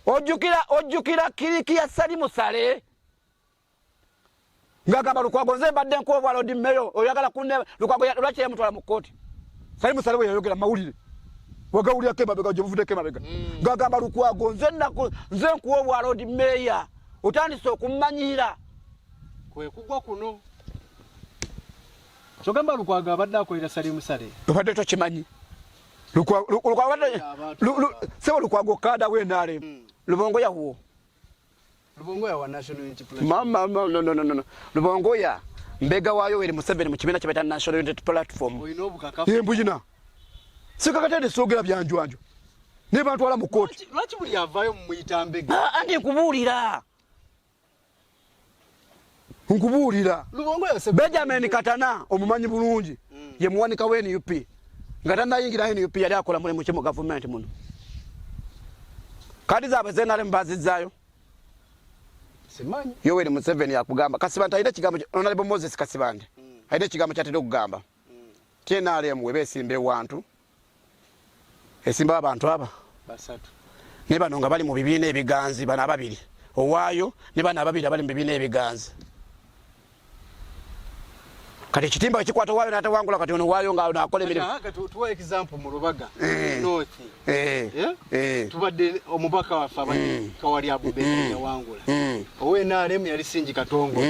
ojjukira kiriki ya Salimu Sale ngagamba Lukwago nze badde nkuwa Lord Mayor oyagala kunne Lukwago lwaki yamutwala mu kkooti Salimu Sale we yayogera mawulire wagawulya kema bega jovude kema bega ngagamba Lukwago nze nkuwa Lord Mayor otandise okummanyira kwe kugwa kuno chogamba Lukwago abadde akolera Salimu Sale obadde tokimanyi Lukwago sebo Lukwago kada we nale Lubongo ya huo Lubongo ya wa National Unity Platform mama no Lubongo ya mbega wayo weli Museveni mu kibiina kyabeta National Unity Platform oyinobu kakafu yembujina sikakatende sogera byanjwanjo ne bantwala mu koti lwaki buli avayo mu muyitambega andi kubuulira nkubuulira Lubongo ya Benjamin Katana omumanyi bulungi ye muwanika we NUP ngatanda yingira NUP yali akola mulimu ki mu government muno kadi zaabwe zenale mbazizaayo simanyi Yoweri Museveni yakugamba Kasibanda aida kigambo Honorable Moses Kasibanda aida kigambo kyatero kugamba kenale mu webesimbe wantu esimba abantu aba basatu ne bano nga bali mu bibiina ebiganzi bana ababiri owaayo ne bana ababiri abali mu bibiina ebiganzi kati kitimba kikwata waayo nata wangula kati ono waayo nga akola emirimu tuwa example mu Rubaga North tubadde omubaka wa Fabani Kawali Abubeka ya wangula owe nalemu yali Sinji Katongo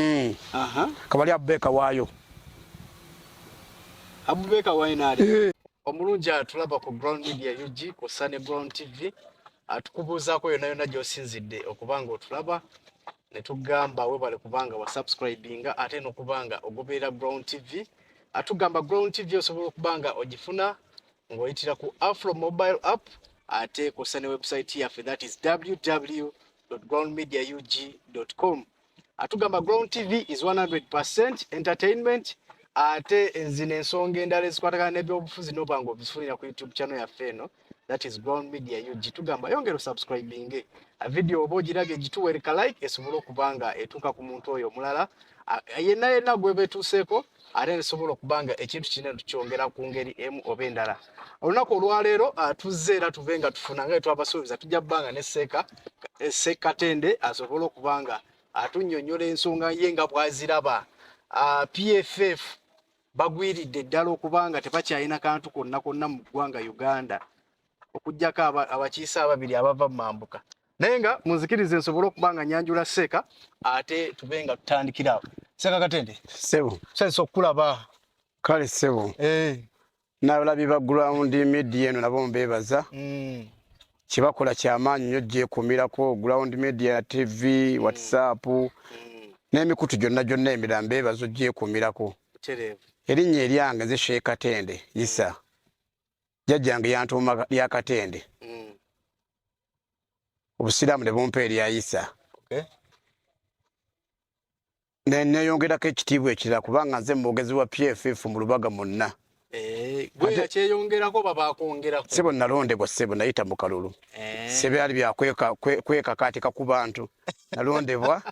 Kawali Abubeka waayo Abubeka wainali omulungi atulaba ku Brown Media UG ku Sunny Brown TV atukubuzaako yonna gy'osinzidde okubanga otulaba ne tugamba webale kubanga wa subscribinga ate n'okubanga ogoberera Brown TV atugamba Brown TV osobola okubanga ogifuna ng'oyitira ku Afro mobile app ate ku Sunny website yaffe that is www.brownmediaug.com atugamba Brown TV is 100% entertainment ate enzina ensonga endala ezikwatagana n'ebyobufuzi n'obanga obifunira ku YouTube channel yaffe eno that is Brown Media UG tugamba yongera subscribing a video oba ogirage gituwereka like esobola okubanga etuuka ku muntu oyo omulala yenna gwe betuuseeko ate esobola okubanga ekintu kirina tukyongera ku ngeri emu oba endala olunaku olwaleero tuzze era tuve nga tufuna nga twabasuubiza tujja bbanga ne Seeka Tende asobola okubanga atunnyonnyola ensonga ye nga bw'aziraba PFF bagwiridde ddala okubanga tebakyalina kantu konna mu ggwanga Uganda okujjako abakiise ababiri abava mu mambuka naye nga munzikirize nsobola okubanga nyanjula Seeka ate tubenga tutandikirawo Seeka Katende sebo sasa okulaba kale sebo nabalabi ba Ground Media eno nabo mbebaza kibakola kyamaanyi nnyo gyekumirako Ground Media TV WhatsApp n'emikutu gyonna emirambo ebazo gyekumirako erinnya eryange nze Seeka Tende Isa jjajjange yantuuma lya Katende obusiraamu ne bumpa erya Isa neyongerako ekitiibwa ekirala kubanga nze mwogezi wa PFF mu Lubaga mwonna yakyeyongerako babaakwongerako sebo nalondebwa sebo nayita mu kalulu sebyali byakwekakaatika ku bantu nalondebwa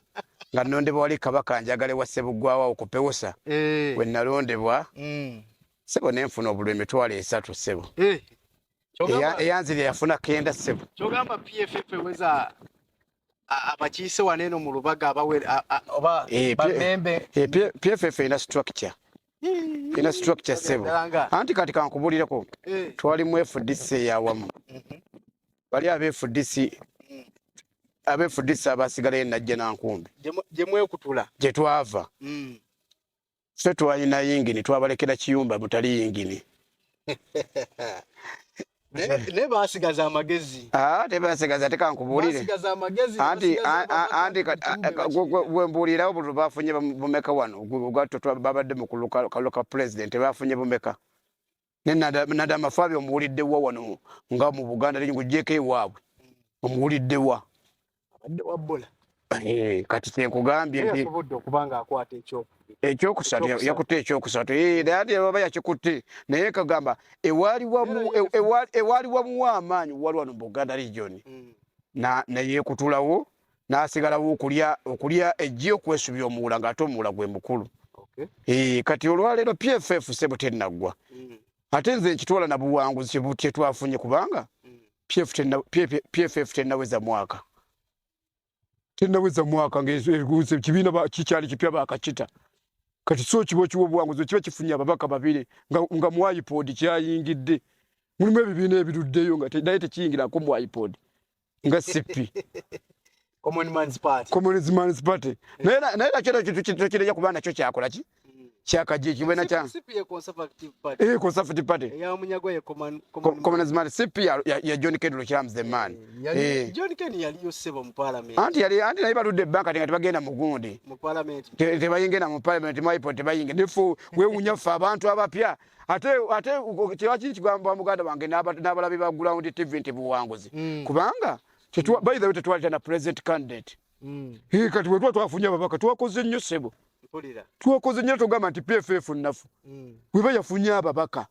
nga nondebwa wali Kabaka njagale wa Ssebuggwawo okupewosa we nalondebwa sebo nenfuna obulwa emitwalo 3 sebo eyanzire yafuna 9 sebo kyogamba PFF eweza abakiise waneeno mu Lubaga oba bamembe PFF ina structure sebo anti kati kankubulireko twali mu FDC yawamu bali ab'FDC abasigala najja nankumbi gye mwekutula gye twava ffe twalina yingini twabalekera Kiyumba mutali yingini ne basigaza amagezi tebasigaza tekankubuulire anti bwembuulirawo buli bafunye bumeka wano babadde mu kaloka president bafunye bumeka nadamafabi omuwuliddewa wano nga mu Buganda lingugyeko ewaabwe omuwuliddewa kati kyenkugambye nti ekyokusatu yakutte ekyokusatu naye baba yakikutte naye kagamba ewaali wamu w'amaanyi wali wano mu Buganda region nayekutulawo n'asigalawo okulya ejji okwesubya omuwula ng'ate omuwula gwe mukulu kati olwaleero PFF sebo tennaggwa ate nze nkitwala na buwanguzi butye twafunye kubanga PFF tenaweza mwaka. Tenaweza mwaka ngeze kibina kichali kipya bakachita. Kati so kibo kibo bwangu kiba kifunya babaka babire nga mu iPod kyayingidde. Mulimu ebibina ebiruddeyo nga tedaite kiyingira ko mu iPod. Nga sipi. Common Man's Party. Naye kitu kireja kubana kyo kyakola ki? Kyakaje kibena kya. Sipi ya Conservative Party. Conservative Party. Ya munyago ya Common Man. Sipi ya John Kedro Chams the man. John Ken yaliyo sebo mu parliament. Anti naye baludde banka tinga tebagenda mugundi. Mu parliament. Tebayingena mu parliament mu iPod tebayinge. Nefu weewunyafa abantu abapya. Ate kyaki kigamba muganda wange n'abalabi ba Ground TV nti buwanguzi. Kubanga by the way tetwalita na president candidate. Kati bwe twafunye ababaka twakoze nnyo sebo. Twakoze nnyo tugamba nti PFF nnafu. Bwe yafunye ababaka.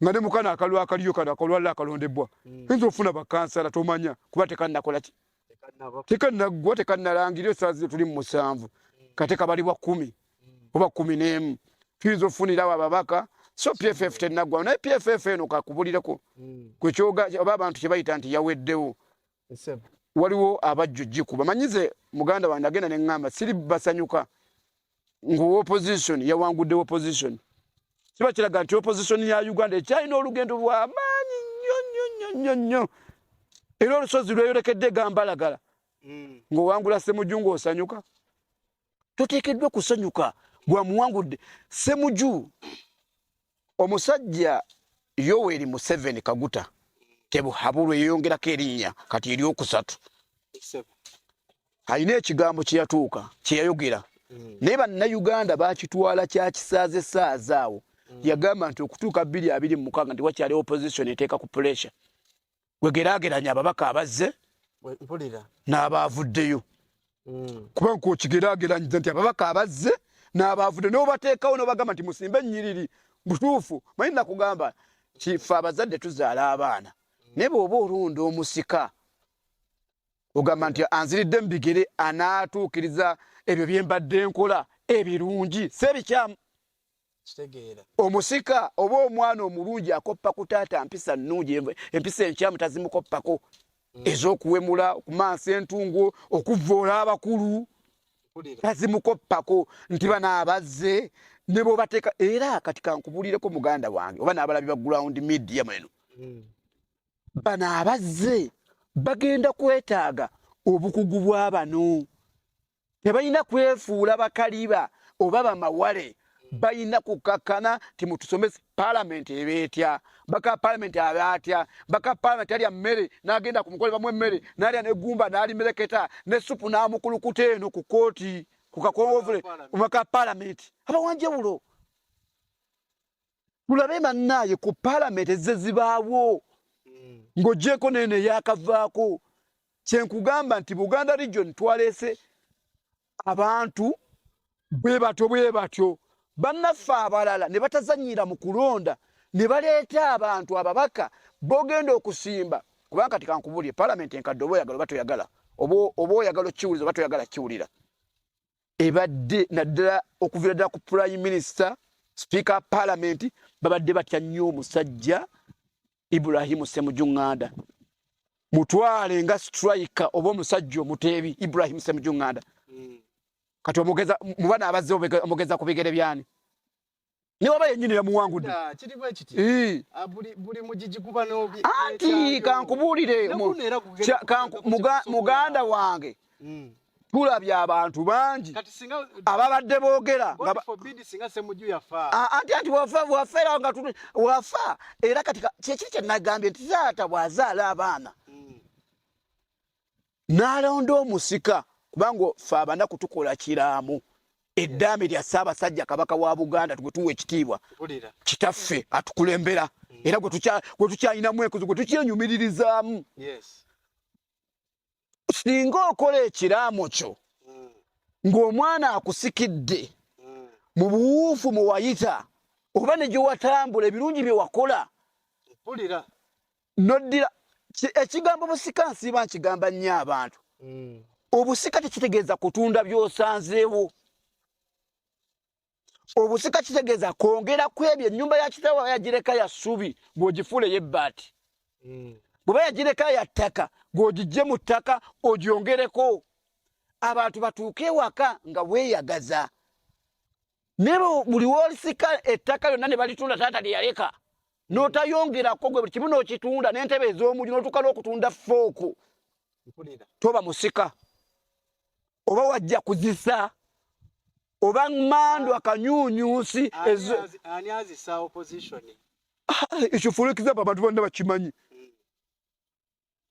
Nga ne mukana akalwa akaliyo kana akalwala akalondebwa. Enzo ofuna bakansala tomanya kuba tekannakola ki. Tekannagwa tekannalangiryo saazi tuli mu 7. Kateka bali wa 10. Oba 11. Tuizo funira ababaka. So PFF tenagwa na PFF eno kakubulirako. Kwekyoga abantu kyebayita nti yaweddewo. Waliwo abajjujji kuba manyize muganda wange agenda ne ngamba siri basanyuka ngo opposition yawangudde opposition kiba kiraga nti opposition ya Uganda ekyalina olugendo lw'amaanyi nnyo era olusozi lweyolekedde gambalagala ng'owangula Ssemujju ng'osanyuka toteekeddwa kusanyuka bwamuwangudde Ssemujju omusajja Yoweri Museveni Kaguta Tebuhabulwe yongerako erinnya kati eri okusatu alina ekigambo kyeyatuuka kyeyayogera naye bannayuganda bakitwala kyakisaaze saaza awo yagamba nti okutuuka 2026 nti wakyali opposition eteeka ku pressure wegeraageranya ababaka abazze n'abaavuddeyo kuba nkokigeraageranyiza nti ababaka abazze n'abaavudde n'obateekawo n'obagamba nti musimbe ennyiriri butuufu manyi nakugamba kifa abazadde tuzaala abaana naye bw'oba olunda omusika ogamba nti anziridde mu bigere anaatuukiriza ebyo bye mbadde nkola ebirungi sebikyamu omusika oba omwana omulungi akoppa ku taata mpisa nnungi empisa enkyamu tazimukoppako ez'okuwemula okumansa entungo okuvvoola abakulu tazimukoppako nti bano abazze ne bw'obateeka era kati kankubulireko muganda wange oba n'abalabi ba Ground Media mweno bano abazze bagenda kwetaaga obukugu bw'abano tebalina kwefuula bakaliba oba bamawale balina kukakkana ti mutusomese parliament ebeetya baka parliament abaatya baka parliament alya mmere n'agenda ku mukole bamwe emmere n'alya n'eggumba n'alimereketa ne supu n'amukulukuta eno ku kooti ku kakonvule maka parliament abawanjawulo tulabe mannaye ku parliament ezze zibaawo ng'oggyeko nene yakavaako kyenkugamba nti Buganda region twaleese abantu bwe batyo bannaffe abalala ne batazannyira mu kulonda ne baleeta abantu ababaka bogenda okusimba kubanga kati kankubulye parliament enkadde oba oyagala oba toyagala oba oyagala okiwuliza oba toyagala kiwulira ebadde naddala okuviira ddala ku prime minister speaker parliament babadde batya nnyo omusajja Ibrahim Ssemujju Nganda mutwale nga striker oba omusajja omuteebi Ibrahim Ssemujju Nganda kati omugeza mubana abazze omugeza ku bigere byani ne waba yennyini yamuwangudde kitibwa kiti buli mujiji kuba n'obi anti kankubulire muganda wange tulabye abantu bangi ababadde boogera anti wafeera nga wafa era kati kyekiri kye nagambye nti taata bw'azaala abaana n'alonda omusika kubanga ffe abanaku tukola kiraamu eddaame lya Ssaabasajja Kabaka wa Buganda gwe tuwa ekitiibwa kitaffe atukulembera era gwe tukyalinamu enkuzu gwe tukyenyumiririzaamu singa okola ekiraamu kyo ng'omwana akusikidde mu buwuufu mu wayita oba ne gye watambula ebirungi bye wakola noddira ekigambo busika nsiiba nkigamba nnyo abantu obusika tekitegeeza kutunda by'osanzeewo obusika kitegeeza kwongera ku ebyo ennyumba ya kitaawe yagireka ya ssubi ng'ogifuula ey'ebbaati bwe yagireka ya ttaka g'ogijje mu ttaka ogyongereko abantu batuuke ewaka nga weeyagaza nebo buli wolisika ettaka lyonna ne balitunda taata lye yaleka n'otayongerako gwe buli kimu n'okitunda n'entebe ez'omuli n'otuuka n'okutunda fooko toba musika oba wajja kuzisa oba mmando akanyuunyuusi ani azisa opposition ekyo fulikiza abantu bonna bakimanyi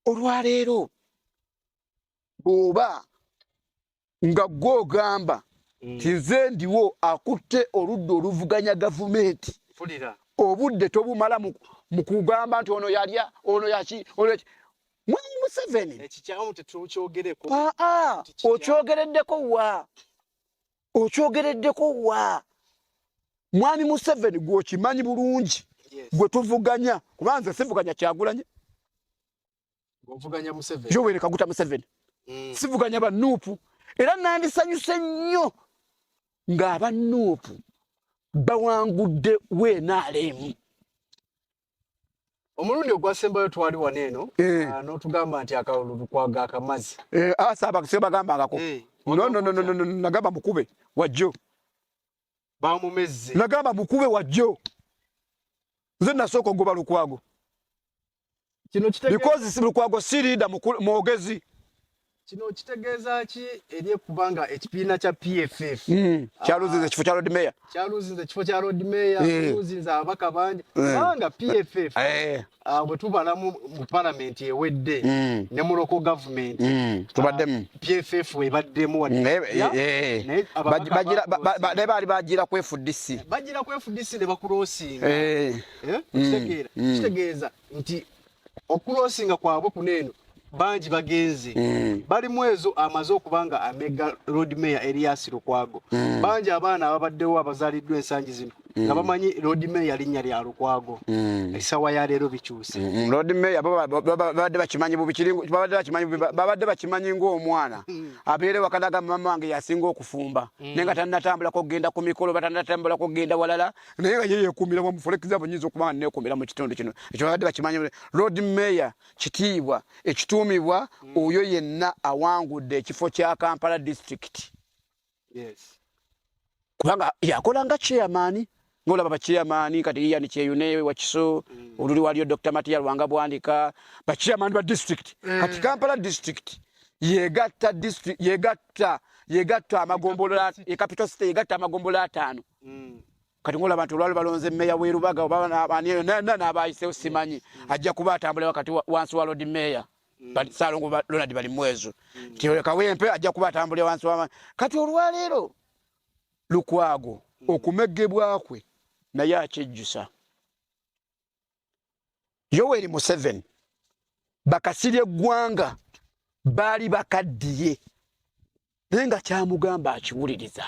olwaleero bw'oba nga gw'ogamba tinze ndiwo akutte oludda oluvuganya gavumenti obudde tobumala mu kugamba nti ono yalya ono yaki ono yaki Mwami Museveni ekikyamu tetukyogereko okyogereddeko wa Mwami Museveni gw'okimanyi bulungi gwe tuvuganya kubanza sivuganya Kyagulanyi govuganya Museveni Yoweri Kaguta Museveni sivuganya ba Nuupu era nandisanyuse nnyo ng'aba Nuupu bawangudde weenaalemu omulundi ogwasembayo twali waneeno n'otugamba nti akalulu Lukwago akamazi bagambangako nagamba mukube wajjo bamumezze nagamba mukube wajjo nze nasooka ogoba Lukwago because Lukwago si leader mwogezi kino kitegeeza ki eri kubanga ekibiina kya PFF kyaluzinze ekifo kya road mayor kyaluzinze ababaka bangi kubanga PFF bwe tubala mu parliament ewedde ne mu local government tubaddemu PFF webaddemu baali bagira ku FDC ne bakulosinga kitegeeza nti okulosinga kwabwe kuneeno banji bagenzi bali mwezo amaze okubanga amega road mayor Elias Lukwago banji abaana ababaddewo abazaliddwa ensangi zino nga bamanyi road mayor linnya lya Lukwago esawa ya leero bikyuse road mayor babadde bakimanyi bubikiringo babadde bakimanyi ng'omwana abeere wakanaga mama wange yasinga okufumba nenga tannatambula kugenda ku mikolo batannatambula kugenda walala naye nga yeye yeekuumira mu fulekiza bunyiza okuba neekuumira mu kitundu kino ekyo babadde bakimanyi road mayor kitiibwa ekituumibwa oyo yenna awangudde ekifo kya Kampala district kubanga yakolanga chairman ngolaba chairman kati yani Kyeyune Wakiso oluli waliyo Dr. Matia Lwanga Bwandika ba chairman ba district kati Kampala district yegatta district yegatta amagombola e capital city yegatta amagombola 5 kati ngola abantu lwali balonze meya werubaga obana abaniyo na abayise simanyi ajja kuba atambula wakati wansi wa road mayor bali Salongo Ronald bali mwezo tiyo kawempe ajja kuba atambula wansi wa kati olwaleero Lukwago okumegebwakwe naye akijjusa Yoweri Museveni bakasirye eggwanga baali bakaddiye naye nga kyamugamba akiwuliriza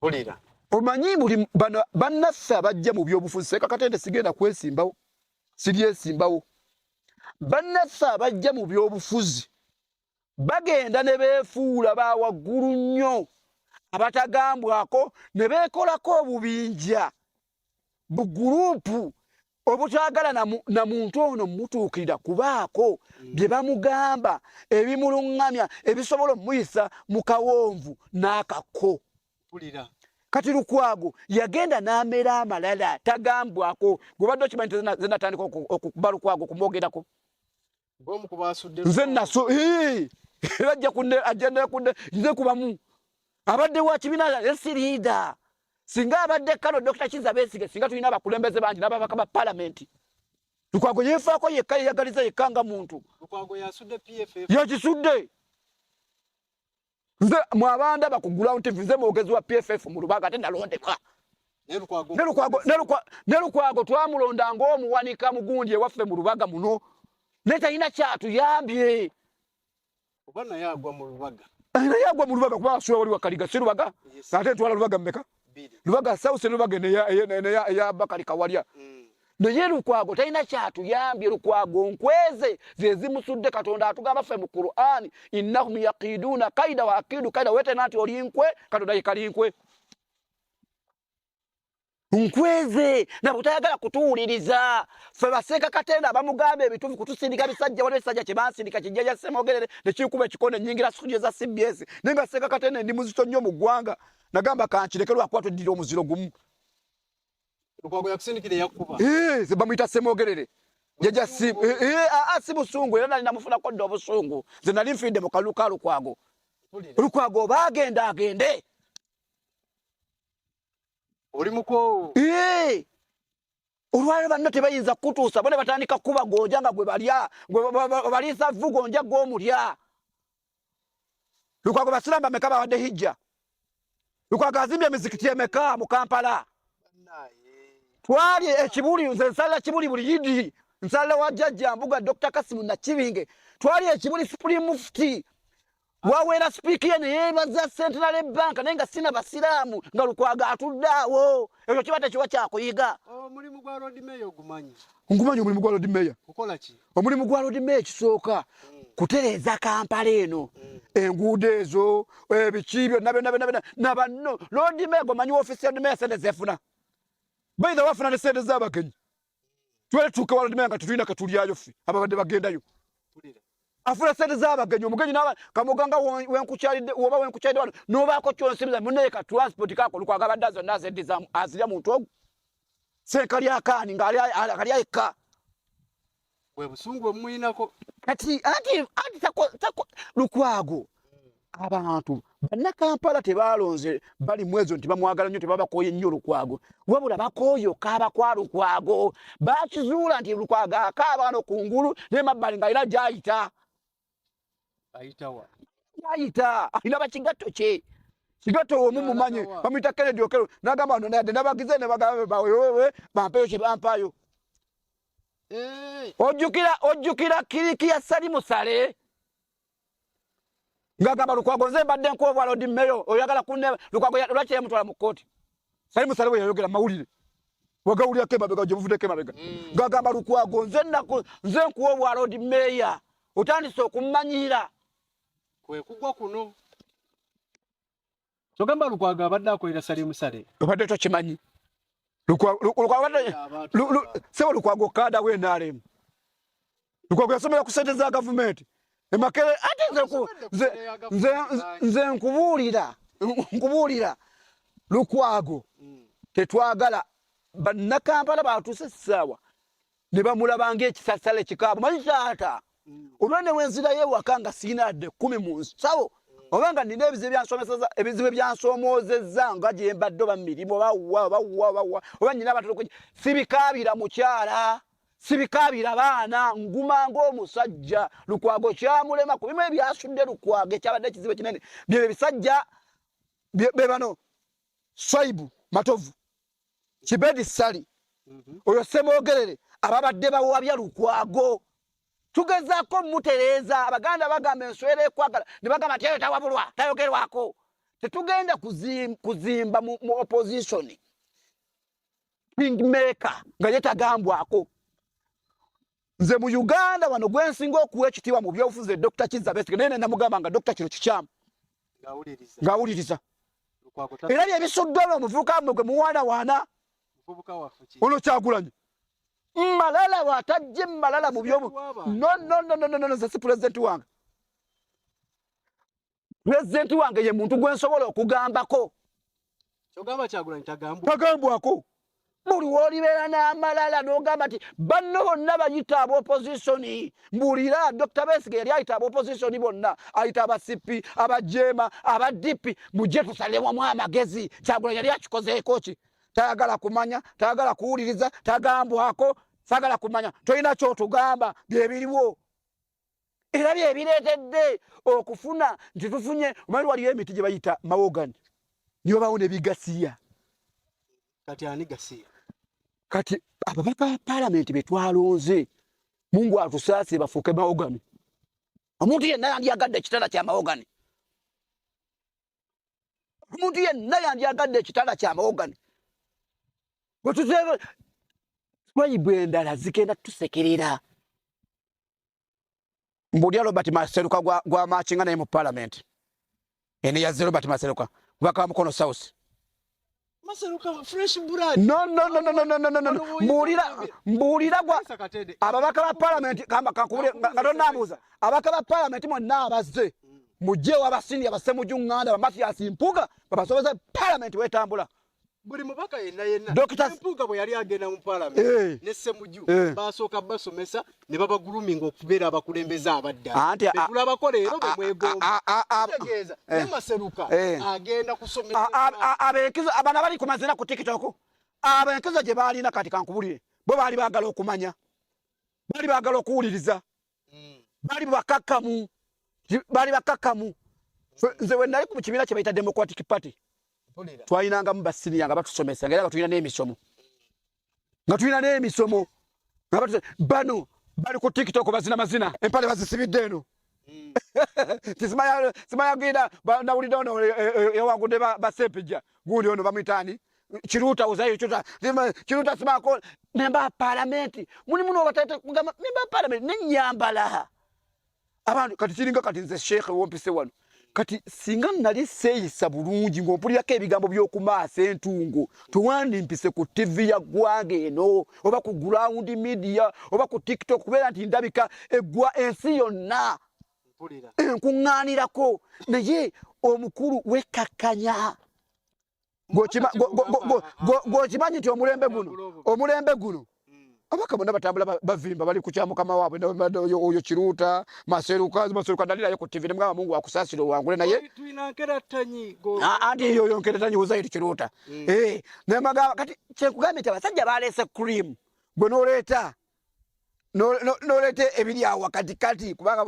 ulira omanyi buli bannaffe abajja mu byobufuzi Ssekakatende sigenda kwesimbawo siryesimbawo bannaffe abajja mu byobufuzi bagenda ne beefuula bawaggulu nnyo abatagambwako ne beekolako obubinja buguruupu obutagala na muntu ono mutuukirira kubaako bye bamugamba ebimulungamya ebisobola omuyisa mu kawonvu n'akako kati Lukwago yagenda n'amera amalala tagambwako gobadde okimanyi nze natandika okukuba Lukwago kumwogerako nze naso ajja kunde nze kubamu abadde wa kibiina esiriida singa abadde kano Dr. Kizza Besigye singa tulina abakulembeze bangi n'ababaka ba parliament Lukwago yeefaako yekka yeyagaliza yekka nga muntu Lukwago yasudde PFF yakisudde nze mwabanda bakugulawo nti nze mwogezi wa PFF mu Lubaga ate nalondebwa ne Lukwago twamulonda ng'omuwanika mugundi ewaffe mu Lubaga muno naye talina kyatuyambye oba naye agwa mu Lubaga kuba asuula wali wakaliga si Lubaga ate ntwala Lubaga mmeka Lubaga South Lubaga eya Bakari Kawalya naye Lukwago talina kyatuyambye Lukwago nkweze ze zimusudde Katonda atugamba ffe mu Qur'an innahum yaqiduna kaida wa aqidu kaida wete nati oli nkwe Katonda yekali nkwe nkweze na butayagala kutuwuliriza fe baseka katenda bamugambe ebitufu kutusindika bisajja wale sajja kibasindika kijjaja Ssemogerere nekikuba ekikone nyingira studio za CBS nenga seka katenda ndi muzito nnyo mu ggwanga nagamba kankirekerwa kwatudira omuziro gumu Lukwago yakusindikire yakuba ze bamuyita Ssemogerere jaja si si busungu era nali namufuna ko ndo busungu ze nali mfinde mu kaluka Lukwago bagenda agende oli muko olwale banno tebayinza kutuusa bone batandika kuba gonja nga gwe balisa vugonja gw'omulya Lukwago basiramba meka bawadde hijja Lukwago azimbye emizikiti emeka mu Kampala twali ekibuli nze nsala kibuli buli yidi nsala wa jjajja mbuga Dr. Kasimu Nakibinge twali ekibuli Supreme Mufti wawera speaker ne yebaza Central Bank nenga sina basiramu nga Lukwago atuddawo ekyo kibate kiwa kyakuyiga omulimu gwa Road Mayor gumanyi omulimu gwa Road Mayor kukola ki omulimu gwa Road Mayor kisooka kutereza Kampala eno enguudo ezo ebikibyo nabanno Road Mayor gomanyi office ya Mayor sente zefuna by the wafuna ne sente z'abagenyi twele tuke wa Road Mayor nga tutulina katulyayo ffe ababadde bagendayo afuna sente z'abagenyi omugenyi n'aba kamuganga wenkukyalidde oba wenkukyalidde wano n'obaako kyonsibiza muneka transport kako Lukwago abadde zonna azeddiza azirya muntu ogwo senkali akaani ng'ali ayekka bwe busungu omuyinako kati tako Lukwago abantu bannakampala tebalonze bali mwezo nti bamwagala nnyo tebabakoye nnyo Lukwago wabula bakooyo kaaba kwa Lukwago bakizuula nti Lukwago akaaba wano kungulu n'emabbali ng'alina gy'ayita ayitawa yayita alina bakigatto kye kigatto omu mumanye bamuyita Kennedy Okello n'agamba wano nayadde nabagize ne bagamba bawewewe bampeyo kye bampayo ojjukira kiriki ya Salimu Sale ngagamba Lukwago nze mbadde nkuwa Road Mayor oyagala kunne Lukwago lwaki yamutwala mu kkooti Salimu Sale we yayogera mawulire wagawulira kemabega gye muvudde kemabega ngagamba Lukwago nze nkuwa Road Mayor otandise okummanyira kwe kugwa kuno sogamba Lukwago abadde akolera Salimu Sale obadde tokimanyi Lukwago kada we NRM Lukwago yasomera ku sente za gavumenti emakere ate nze nkubuulira Lukwago tetwagala bannakampala batuuse essaawa ne bamulabanga ekisasale kikaabo manyi taata olwene wenzira yewaka nga siina yadde 10 mu nsawo oba nga nina ebizibu ebyansomoozezza nga gye mbadde oba mirimu bawa oba nyina abatolo sibikaabira mukyala sibikaabira baana nguma ng'omusajja Lukwago kyamulema ku bimu ebyasudde Lukwago ekyabadde ekizibu ekinene byebyo bisajja be bano Swaibu Matovu Kibedi Sali oyo Ssemogerere ababadde bawabya Lukwago tugezaako mutereeza abaganda bagamba enswera ekwagala ne bagamba nti eyo tawabulwa tayogerwako tetugenda kuzimba mu opposition kingmaker nga ye tagambwako nze mu Uganda wano gwensinga okuwa ekitiibwa mu byobufuzi Dr. Kizza Besigye naye namugamba nga Dr. kino kikyamu ng'awuliriza era byebisuddwa omuvubuka gwe muwaanawaana ono Kyagulanyi Malala watajje Malala mu byobu no nze si president wange ye muntu gwensobola okugambako kyogamba Kyagulanyi tagambwako buli wolibeera n'amalala n'ogamba nti banno bonna bayita ab'opposition mbulira Dr. Besigye yali ayita ab'opposition bonna ayita abasipi abajeema abadipi mujje tusalemu amagezi Kyagulanyi yali akikozeeko ki tayagala kumanya tayagala kuwuliriza tagambwako sagala kumanya toyina kyotugamba byebiriwo era byebireetedde okufuna nti tufunye omanyi waliyo emiti gye bayita mawogani niyo bawona ebigasiya kati ani gasiya kati ababaka ba palamenti betwalonze Mungu atusaasire bafuuke mawogani omuntu yenna yandyagadde ekitala kya mawogani omuntu yenna yandyagadde ekitala kya mawogani bwetuzebe Swaibu endala zigenda tusekerera mbulya Robert Maseruka gwa machinga naye mu parliament ene ya Robert Maseruka kubaka Mukono South Maseruka fresh blood. No. Mbulira gwa ababaka ba parliament kamba kakubule ngatonnabuza ababaka ba parliament monna abazze mujje wabasini abasemujju nganda bamafia simpuga babasobeza parliament wetambula buli mubaka yenna simpuga bwe yali agenda mu parliament ne semujju basooka basomesa ne baba grooming okubeera abakulembeza abadda betulaba ko leero bemwegomba tegeza ne Maseruka agenda kusomesa abekiza abana bali kumazina ku TikTok abekiza je bali na kati kankubulire bo bali bagala okumanya bali bagala okuwuliriza bali bakakamu nze we nali ku kibiina kye bayita Democratic Party twayinanga mu basiniya nga batusomesa nga tulina n'emisomo bano bali ku TikTok bazina mazina empale bazisibidde eno simaya gida nawulidde ono ewagude basempejja gundi ono bamwitani Chiruta uzayo Chiruta simako memba parliament muli muno batata kugamba memba parliament nenyambala abantu kati kiringa kati nze Sheikh wompise wano kati singa nali seyisa bulungi ngompulirako ebigambo by'okumaasa entungo tuwandi mpise ku TV ya gwange eno oba ku ground media oba ku TikTok kubeera nti ndabika eggwa ensi yonna nkuŋŋaanirako naye omukulu wekkakkanya gwokimanyi nti omulembe guno abaka bonna batambula bavimba bali kucha mukama waabwe oyo Chiruta Maseruka dalira ku TV nemugamba Mungu akusasiro wangule naye tuinankeratanyi andi yoyo nkeratanyi uzairi Chiruta nemagamba kati kyekugambye nti abasajja balese cream gwe nolete ebiri awo katikati kubanga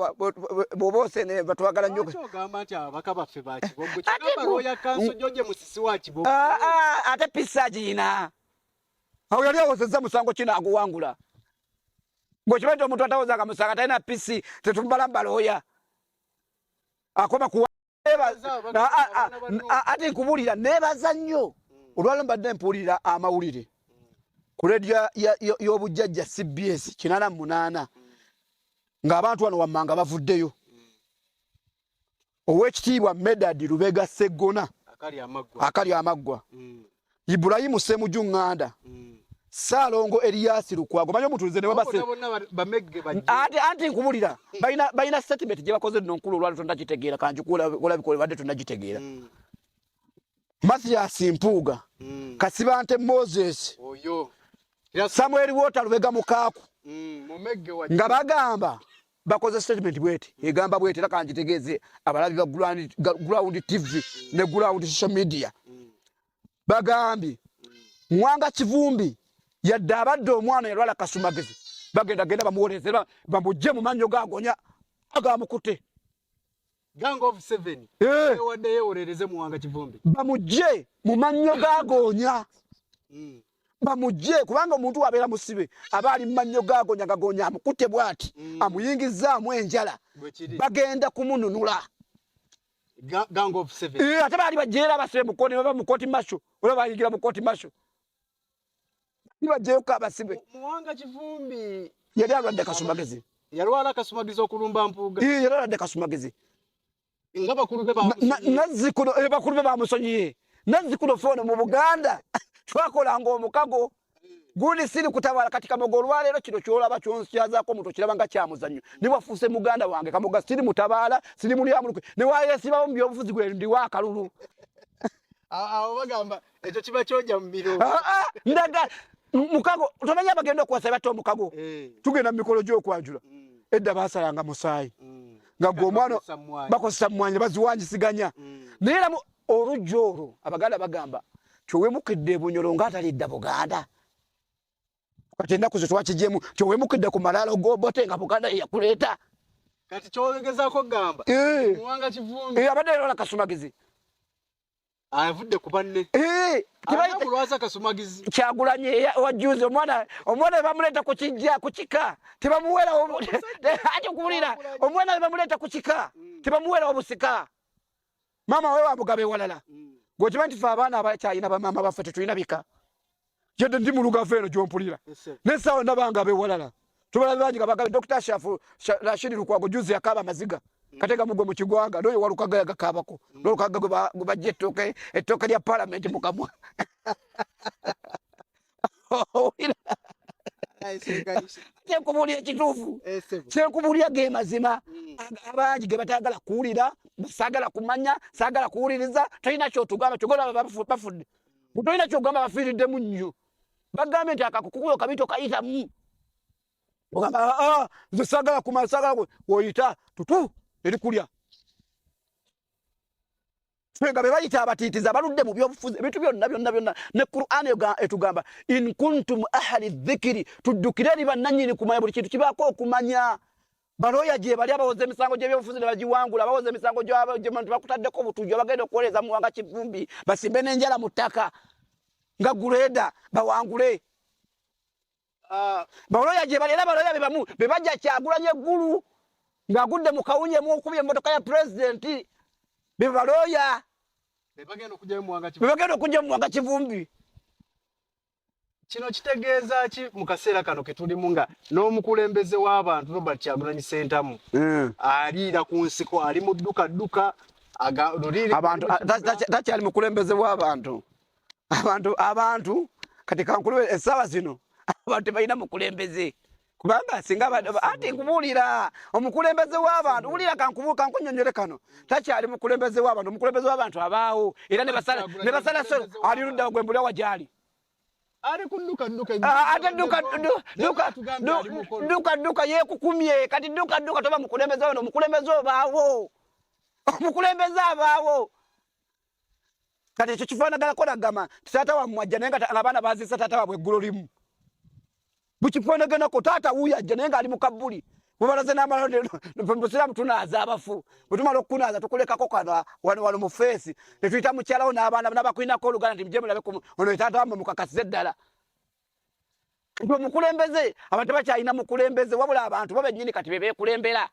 bobose ne batwagala nnyo kyogamba nti abaka baffe bakiboggo kyogamba oya kanso joje musisi wa kiboggo ate pisa gina awo yali awozezza musango kina aguwangula ngokimanyi omuntu atawozanga musango talina pisi tetumbala mbaloya akoma kuwa ate nkubulira nebaza nnyo olwalo mbadde mpulira amawulire ku radio y'obujjajja CBS 88 ng'abantu wano wammanga bavuddeyo owekitiibwa Medad Lubega Segona akali amaggwa Ibrahimu Semujju Nganda Salongo Elias Lukwago manyo mutulize ne babase anti nkubulira bayina statement gye bakoze nonkulu olwalo tondagitegeera kanjukula olabikola badde tondagitegeera Mathias Mpuuga Kasibante Moses oyo Samuel Wota Lubega Mukaku nga bagamba bakoze statement bwete egamba bwete la kanjitegeeze abalabi ba ground TV ne ground social media bagambi Mwanga Kivumbi yadde abadde omwana yalwala kasumagezi bagenda bamuwolezera bamujje mu manyo gagonya agamukute Gang of 7 wadde yewolereze Mwanga Kivumbi bamujje mu manyo gagonya bamujje kubanga omuntu wabeera musibe abali manyo gagonya amukute bwati amuyingizaamu enjala bagenda kumununula Gang of 7 ate bali bajjeera basibe mukoni baba mukoti masho oba bayigira mukoti masho nibajeyo kabasibe Mwanga Kivumbi yali alwadde kasumagezi yalwala kasumagezi okulumba Mpuuga yali alwadde kasumagezi nga bakulu be bakulu be bamusonyiye nazzikuno fono mu Buganda twakolanga omukago gundi siri kutabala kati Kamogo olwaleero kino kyolaba kyonsyazaako omuntu kiraba nga kyamuzannyo ne wafuuse muganda wange Kamoga siri mutabala siri muli amulukwe ne wayesibawo mu byobufuzi gwe ndi wa kalulu awo bagamba ekyo kiba kyoja mu biro ndaga mukago tomanya bagenda okwasaba to mukago tugenda mu mikolo gy'okwanjula edda basalanga musaayi nga gw'omwana bakozesa mmwanyi baziwanjisiganya naye era olujjo olwo Abaganda bagamba kyowemukidde ebunyolo ng'atalidda Buganda kati ennaku twakijjemu kyowemukidde ku malaalo g'obote nga Buganda yakuleeta kati kyogezaako gamba Mwanga Kivumbi abadde yalwala kasumagezi avudde ku banne kulwaza kasumagezi Kyagulanyi wajuze omwana bamuleeta ku kika tebamuwera ati okuwulira omwana bamuleeta ku kika tebamuwera obusika mama we wamugabe walala gwokimanyi ffe abaana abakyayina bamama baffe tetulina bika yadde ndi mu lugavu eno gyompulira nesaawa nabanga abewalala tubalabe bangi nga bagabe Dr. Shafu Rashid Lukwago juzi yakaba amaziga katega mugwe mu kigwanga noyo walukaga yakakabako walukaga gubajje ettoke lya parliament mukamwa Kyekubulira ekituufu kyekubulira ge mazima abangi ge batagala kuwulira basagala kumanya sagala kuwuliriza tolina kyotugamba kyogola bafudde tolina kyogamba bafiiriddemu nnyo bagambye nti akakukuyo kabito kayitamu ogamba nze sagala kumanya sagala woyita tutu eri kulya Fenga bebayita abatiitiza baludde mu byobufuzi ebintu byonna ne Qur'an etugamba in kuntum ahli dhikri tuddukire eri bannanyini kumanya buli kintu kibaako okumanya baloya gye bali abawoze emisango gy'ebyobufuzi ne bagiwangula abawoze emisango gy'abantu bakutaddeko obutujju bagenda okukoleza mu wanga kivumbi basimbe n'enjala mu ttaka nga guleda bawangule baloya gye bali era baloya be bamu be bajja Kyagulanyi eggulu ng'agudde mu kawunye mu okubye emmotoka ya pulezidenti be baloya bebagenda okujja mu mwanga kivumbi kino kitegeeza ki mu kaseera kano ke tulimu nga n'omukulembeze w'abantu Robert Kyagulanyi Ssentamu aliira ku nsiko ali mu dduka abantu takyali mukulembeze w'abantu abantu kati kankulu essaawa zino abantu balina mukulembeze kubanga singa ati nkubulira omukulembeze w'abantu ulira kankunyonyole kano takyali mukulembeze w'abantu omukulembeze w'abantu abaawo era ne basala solo ali ludda gwembulya wajali ali ku dduka ate dduka yekukumye kati dduka toba mukulembeze wano omukulembeze obaawo omukulembeze abaawo kati ekyo kifaanaganako nagamba taata wamwajja naye nga abaana bazisa taata wabwe eggulo limu bukifaanaganako taata wuuyo ajja naye nga ali mu kabbuli mubalaze n'amalobusiramu tunaaza abafu bwe tumala okukunaaza tukulekako kano wano mu feesi ne tuyita mukyalawo n'abaana n'abakulinako oluganda nti mujje mulabe ono taata wamwe mukakasize ddala omukulembeze abantu bakyalina mukulembeze wabula abantu bo bennyini kati be beekulembera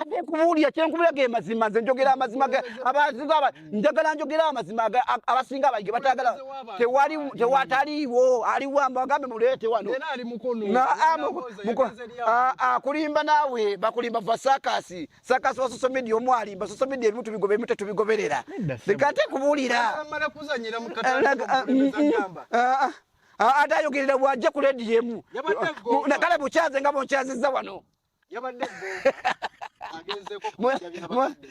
ate nkubulira kyenkubulira ge mazima nze njogera amazima njagala njogera amazima abasinga abaige batagala tewataliiwo aliwo bagambe muleete wano akulimba naawe bakulimba va sakasi wa social media omu alimba social media ebimu tubigobe tetubigoberera kate nkubulira ate ayogerera bwajja ku rediyo emu kale bukyaze nga bonkyazizza wano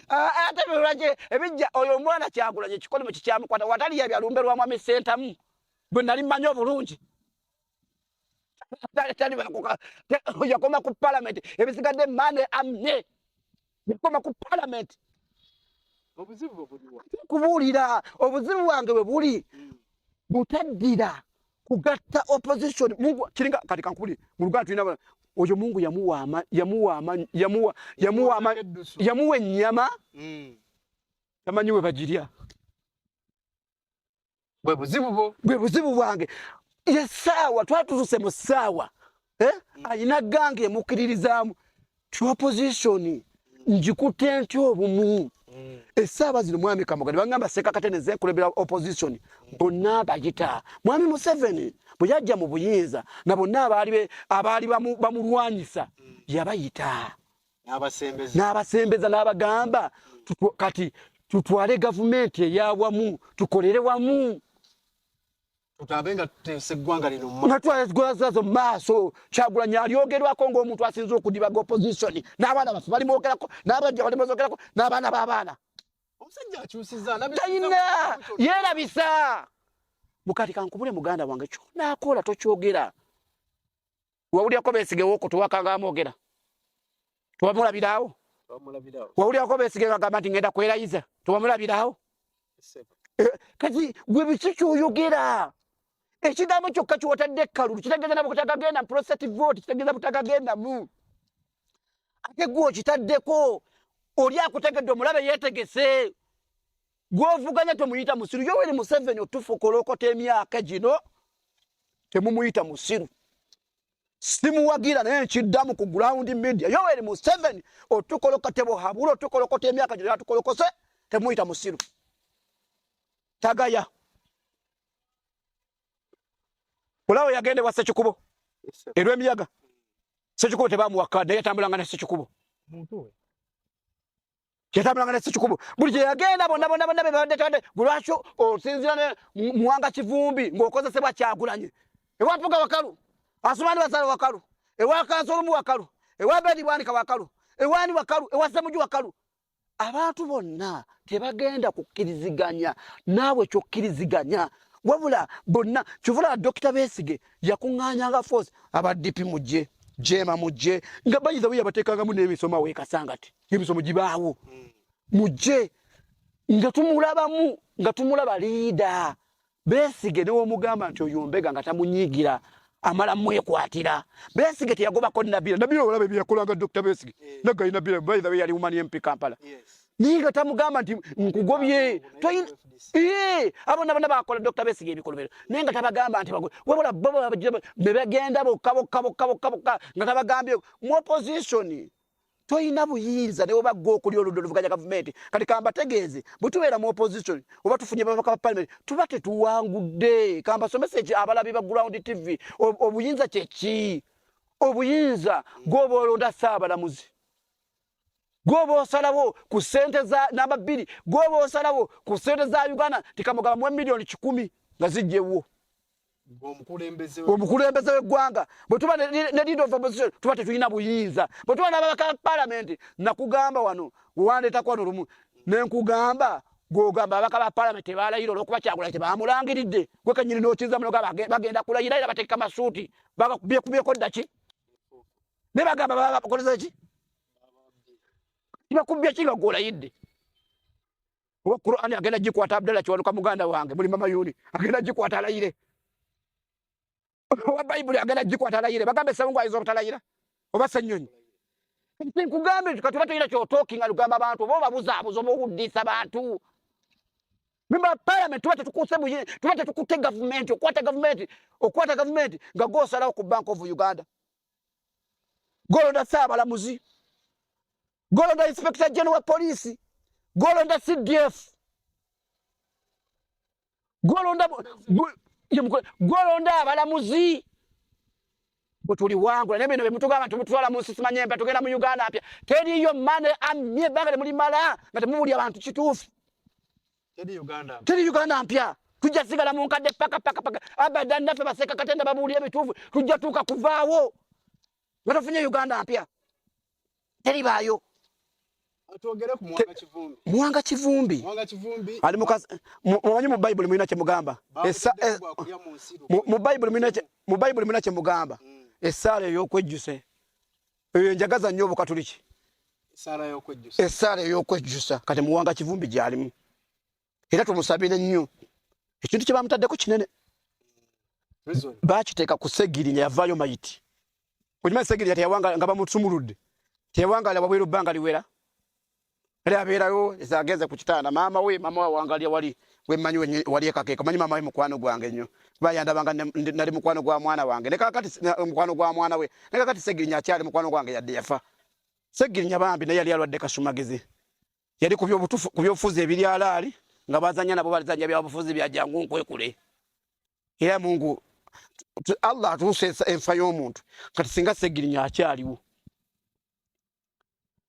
ate bwelwaki ebijja oyo omwana Kyagulanyi ekikono kikyamukwata watali yabyalumbe lwa Mwami Ssentamu bwe nali mmanyi obulungi yakoma ku parliament ebisigadde mane amne yakoma ku parliament kubuulira obuzibu bwange bwe buli butaddira kugatta opposition kiringa kati kankuli mu Luganda tulina oyo Mungu yamuwa ennyama tamanyi we bagirya bwe buzibu bwange essaawa twatuzuse mu ssaawa ayina gange emukiririzaamu ti opposition njikutte ntya obumu essaawa zino mwami Kamoga bangamba Ssekakatene zekulembera opposition bonna bagita mwami Museveni bwe yajja mu buyinza na bonna abaali bamulwanyisa yabayita n'abasembeza n'abagamba kati tutwale gavumenti eyawamu tukolere wamu tutabenga teseggwanga lino natwale gwazazo maaso Kyagulanyi alyogerwako ng'omuntu asinze okudibaga opposition n'abaana bafu balimwogerako n'abajja balimwogerako n'abaana b'abaana omusajja akyusiza talina yeerabisa mukati kankubule muganda wange kyonaakola tokyogera wawulyako Besigye woko towakanga amwogera towamulabiraawo wawulyako Besigye agamba nti ngenda kwerayiza towamulabiraawo kati gwe biki kyoyogera ekigambo kyokka kiwotadde ekkalulu kitegeeza nabo kutakagenda mu prostate vote kitegeeza butakagenda mu ate gwe okitaddeko oli akutegedde omulabe yeetegese gw'ovuganya tomuyita musiru Yoweri Museveni otufukolokota emyaka gino temumuyita musiru simuwagira naye nkiddamu ku ground media Yoweri Museveni otukolokota bohabula otukolokota emyaka gino atukolokose temuyita musiru tagaya olawo yagende wa Ssekikubo erw'emiyaga Ssekikubo tebamuwaka naye yatambulanga ne Ssekikubo muntu we kyetambulanga ne sikikubu buli gye yagenda bonna bebadde tande lwaki osinzira ne Muwanga Kivumbi ng'okozesebwa Kyagulanyi ewa Mpuga Wakalu Asumani Bazaale Wakalu ewa Kansolumu Wakalu ewa Bedi Bwanika Wakalu ewani Wakalu ewa Ssemuju Wakalu abantu bonna tebagenda kukkiriziganya naawe kyokkiriziganya wabula bonna kivula Dr. Besigye yakuŋŋaanyanga force abaddipi mujje jema mujje nga bayiza we yabatekangamu n'emisomo weekasangati emisomo gibaawo mujje nga tumulaba liida Besigye n'omugamba nti oyo Mbega nga tamunyiigira amala mwekwatira Besigye teyagobako Nabila olaba byakolanga Dr. Besigye nagayi Nabila bayiza we yali umani MP Kampala ninga tamugamba nti nkugobye abo nabana bakola Dr. Besigye ebikolobero nenga tabagamba nti wabula bebagenda bokka nga tabagambye mu opposition toyina buyinza newe baggo okuli oludo luvuganya government kati kamba tegeeze butubeera mu opposition oba tufunye babaka ba parliament tuba tetuwangudde kamba somese abalabi ba Ground TV obuyinza kyeki obuyinza gobo olonda Saabalamuzi gobo osalawo ku sente za namba 2 gobo osalawo ku sente za Uganda tikamugaba mu milioni 10 nga zijjewo omukulembeze w'eggwanga bwe tuba ne leader of opposition tuba tetulina buyinza bwe tuba n'ababaka ba parliament nakugamba wano wandeeta kwano lumu nenkugamba gwogamba ababaka ba parliament balayira olw'okuba Kyagulanyi tebamulangiridde gwe kenyini n'okiza muno bagenda kulayira era bateeka masuuti bakakubyeko ddaki ne bagamba bakoleza ki tibakubbye ki nga gw'olayidde oba Qur'an agenda gikwata Abdallah Kiwanuka muganda wange muli mama Yuni agenda gikwata alayire oba Bible agenda gikwata alayire bagambe Sawungu ayinza obutalayira oba Ssenyonyi nkugambe katuba tulina kyotalkinga lugamba abantu oba obabuzaabuza oba owuddisa bantu member parliament tuba tetukuse buye tuba tetukute government okwata government nga gosalawo ku Bank of Uganda golonda Saabalamuzi golonda Inspector General Police golonda CDF golonda abalamuzi butuli wangula nebino bemutugamba tumutwala mu nsisi manyemba tugenda mu Uganda apya teriyo mane amye bagale muli mala nga temubuli abantu kituufu teri Uganda mpya tujja sigala mu nkadde paka abadan naffe baseka katenda babuli ebituufu tujja tuuka kuvaawo nga tofunye Uganda mpya teri baayo atwogere ku Muwanga Kivumbi ali mumanyi mu Bible mulina kye mugamba mu Bible mulina kye mugamba essaala ey'okwejjusa eyo njagaza nnyo Obukatuliki essaala ey'okwejjusa kati Muwanga Kivumbi gy'alimu era tumusabire nnyo ekintu kye bamutaddeko kinene baakiteeka ku Ssegirinya yavaayo mayiti kukimanyi Ssegirinya teyawanga nga bamusumuludde teyawangala wabweru bbanga liwera era abeerayo ezagenze ku kitanda mama we wangalia wali wemanyi wali ekakeka manyi mama we mukwano gwange nnyo bayandabanga nali mukwano gwa mwana wange ne kakati mukwano gwa mwana we ne kakati Ssegirinya akyali mukwano gwange yadde yafa Ssegirinya bambi naye yali alwadde kasumagezi yali ku byobufuzi ebiri alaali nga bazanya nabo balizanya byabufuzi bya jangu nkwekule era Mungu Allah atuuse enfa y'omuntu kati singa Ssegirinya akyaliwo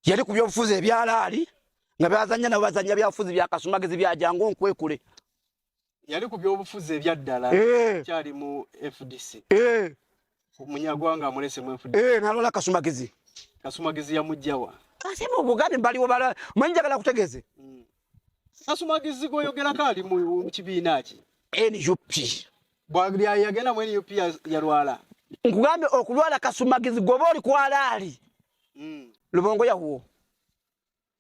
yali ku byobufuzi ebyalaali nga bazanya nabo bazanya byabufuzi bya kasumagezi bya jangu nkwekule yali ku byobufuzi ebyaddala kyali mu FDC munyagwanga mulese mu FDC nalola kasumagezi yamujjawa kasimu Bugabe mbaliwo bala manjagala kutegeze Kasumagezi goyogera kali mu kibiina ki NUP bwaglia yagenda mu NUP yalwala nkugambe okulwala Kasumagezi goba oli kwalaali Lubongoya huo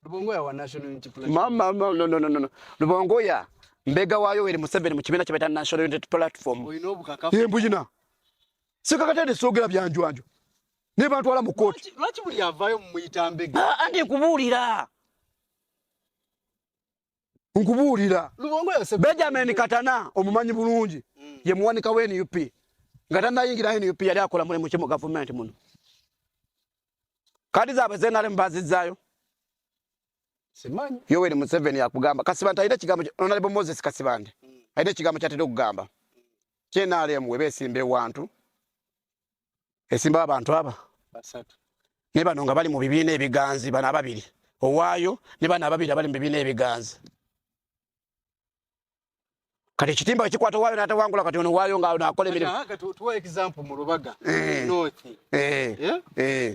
Lubongoya wa National Unity Platform mama no Lubongoya Mbega wayo weri Museveni mu kibiina kyabeta National Unity Platform oyino obukakafu mbujina sikakatende sogera byanjwanjo ne bantu wala mu kooti lwaki buli avayo mu Mbega andi kubuulira nkubuulira Lubongoya Benjamin Katana omumanyi bulungi ye muwanika we NUP nga tanayingira NUP yali akola mulimu ki mu government muno kadi zaabwe zenale mbazizaayo simanyi Yoweri Museveni yakugamba Kasibanda ayina kigambo Honorable Moses Kasibanda ayina kigambo kyatera okugamba kyenaalemu we beesimba ewantu esimba abantu aba basatu ne bano nga bali mu bibiina ebiganzi bana ababiri owaayo ne bana ababiri abali mu bibiina ebiganzi kati ekitimba ekikwata owaayo n'atawangula kati ono owaayo nga nakola emirimu tuwa example mu Lubaga North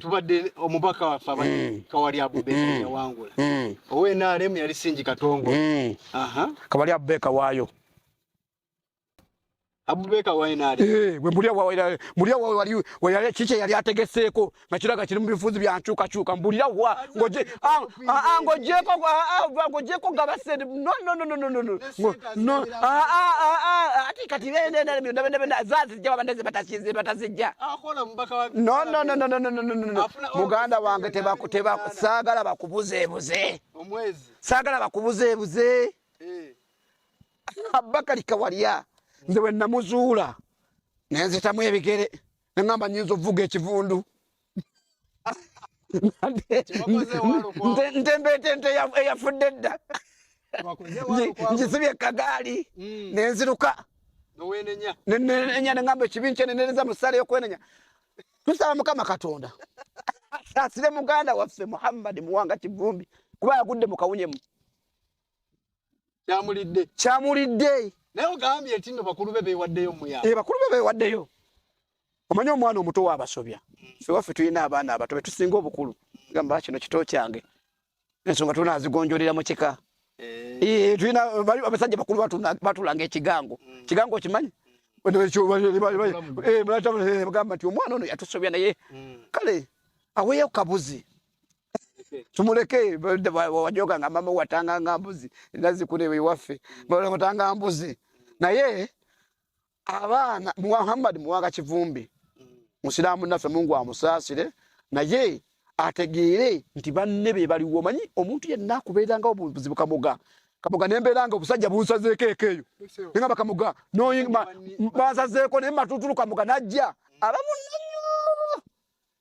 tubadde omubaka waffe abali Kawalya Abubeka yawangula owe NRM yali Singi Katongo Kawalya Abubeka waayo Abubeka wa NRM bwe mulia wali chiche yali ategeseeko nakiraga kiri mu bifuzi bya nchuka mbulira wa ngojeko ngabasende no ati kati bende zazi jaba bandeze batazijja akola mbaka wa no muganda wange teba sagala bakubuzeebuze omwezi sagala bakubuzeebuze Abakari Kawalya nze we namuzuula nenzitamu ebigere ngamba nyinza ovuga ekivundu ntembete eyafudde dda ngisibye kagaali nenziruka nenya nengamba ekibi nkyenenereza musale yokwenenya tusaba Mukama Katonda asasire muganda waffe Muhammad Muwanga Kivumbi kuba yagudde mu kawunyemu kyamulidde nayo gambye etindo bakulu bebe waddeyo muya bakulu bebe waddeyo omanyo omwana omuto wabasobya fe waffe tuyina abaana abato betusinga obukulu gamba kino kito kyange ensonga tunazigonjolera mu kika tuyina abasajja bakulu batulanga ekigango kimanyi gamba nti omwana ono yatusobya naye kale aweeyo kabuzi tumuleke wajoga nga mama watanga ngambuzi ndazi kunewe waffe watanga mbuzi naye abaana Muhammad Muwanga Kivumbi Musiramu naffe Mungu amusasire naye ategeere nti banne be baliwo manyi omuntu yenna akubeeranga obuzibu kamuga nembeeranga obusajja bunsazeeko ekeeyo nga bakamuga noyima basazeeko ne matutulu kamuga najja abamunanyo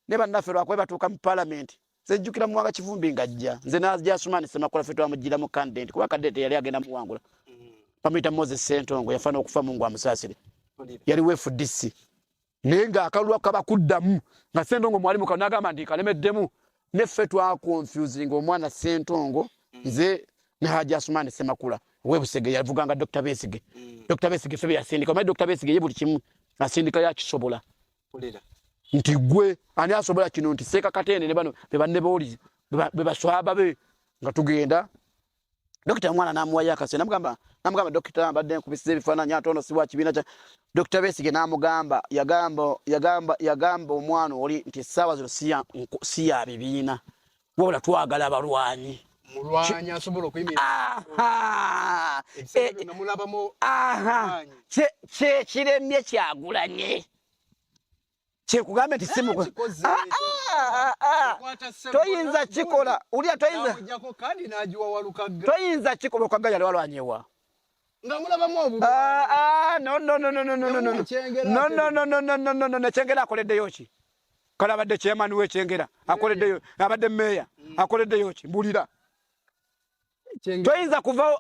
ne bannaffe lwakwe batuuka mu parliament sejjukira Muwanga Kivumbi ngajja nze najja Asumani Semakola ffe twamugira mu candidate kuba candidate yali agenda muwangula pamita Moses Sentongo yafana okufa Mungu amusasire yali FDC nenga akalwa kabakuddamu nga Sentongo mwalimu kanagamba ndi kalemeddemu neffe twa confusing omwana Sentongo nze ne Haji Asumani Semakula Webusege yavuganga Dr. Besige Dr. Besige febe yasindika mai Dr. Besige ye buli kimu asindika ya kisobola nti gwe ani asobola kino nti seka katene ne bano bebanne boli bebaswaba be nga tugenda Dr. Mwana namuwaya akase namugamba Dr. ambadde kubisize bifananya atono siwa kibina cha Dr. Besige namugamba yagamba omwana oli nti sawa zino siya bibiina wabula twagala abalwanyi mulwanya asobola okuyimira namulabamo kiremye kyagulanye kyekugambe nti simu toyinza kikola ulia toyinza kikola okwaga yali walwanyewa no nekyengera akoleddeyo ki kale abadde chairman w'ekyengera akoleddeyo abadde meya akoleddeyo ki mbulira toyinza kuva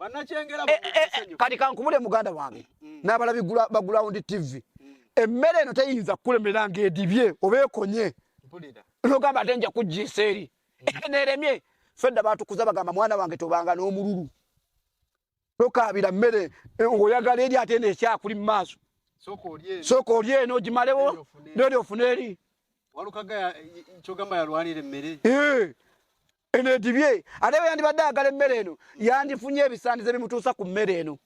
kati kankubule muganda wange n'abalabi bagulawundi TV emmere eno teyinza kukulemerera ng'edibye obeekonye nogamba ate nja kuggiisa eri neremye fedda batukuza bagamba mwana wange tobanga n'omululu tokaabira mmere ng'oyagala eri ate neekyakuli mu maaso sooka oli eno ogimalewo neri ofune eri eno edibye ate bwe yandibadde agala emmere eno yandifunye ebisaanizo bimutuusa ku mmere eno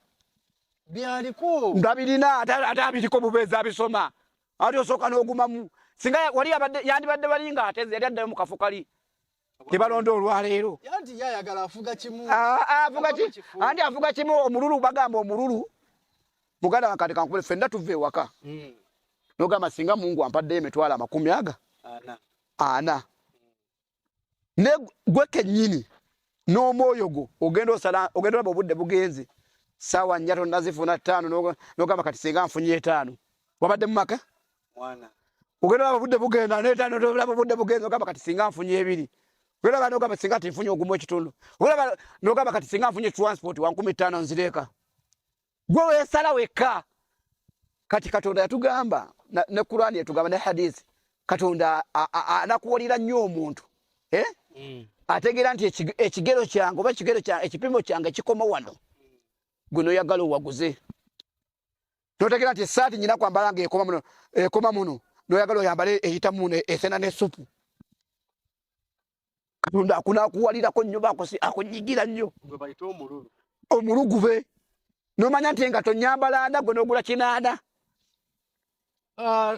byaliko ndabirina ate abiriko bubeezi abisoma ate osooka n'ogumamu singa wali yandibadde balinga ateze yali addayo mu kafo kali tebalonda olwaleero yanti yayagala afuga kimu andi afuga kimu omululu bagamba omululu muganda wakati kankubule fenna tuve ewaka nogamba singa Mungu ampaddeyo emitwalo 40 ne gwe kennyini n'omwoyo gwo ogenda olaba obudde bugenze sawa njato nazifuna 5 nogamba kati singa nfunye 5 wabadde mu maka ogenda olaba obudde bugenda ne5 olaba obudde bugenze ogamba kati singa nfunye 2 olaba nogamba singa tinfunye ogumu ekitundu olaba nogamba kati singa nfunye transport 15 nzireka gwe weesala wekka kati Katonda yatugamba ne Qur'ani yatugamba ne hadisi Katonda anakuwalira nnyo omuntu ategeera nti ekigero kyange oba ekigero kyange ekipimo kyange kikoma wano guno yagala owaguze notegeera nti essaati nyina kwambala nga ekoma muno noyagala oyambale eyita muno esena n'essupu Katonda akunakuwalirako nnyo akunyigira nnyo omulugube nomanya nti nga tonyambala ndago n'ogula kinaana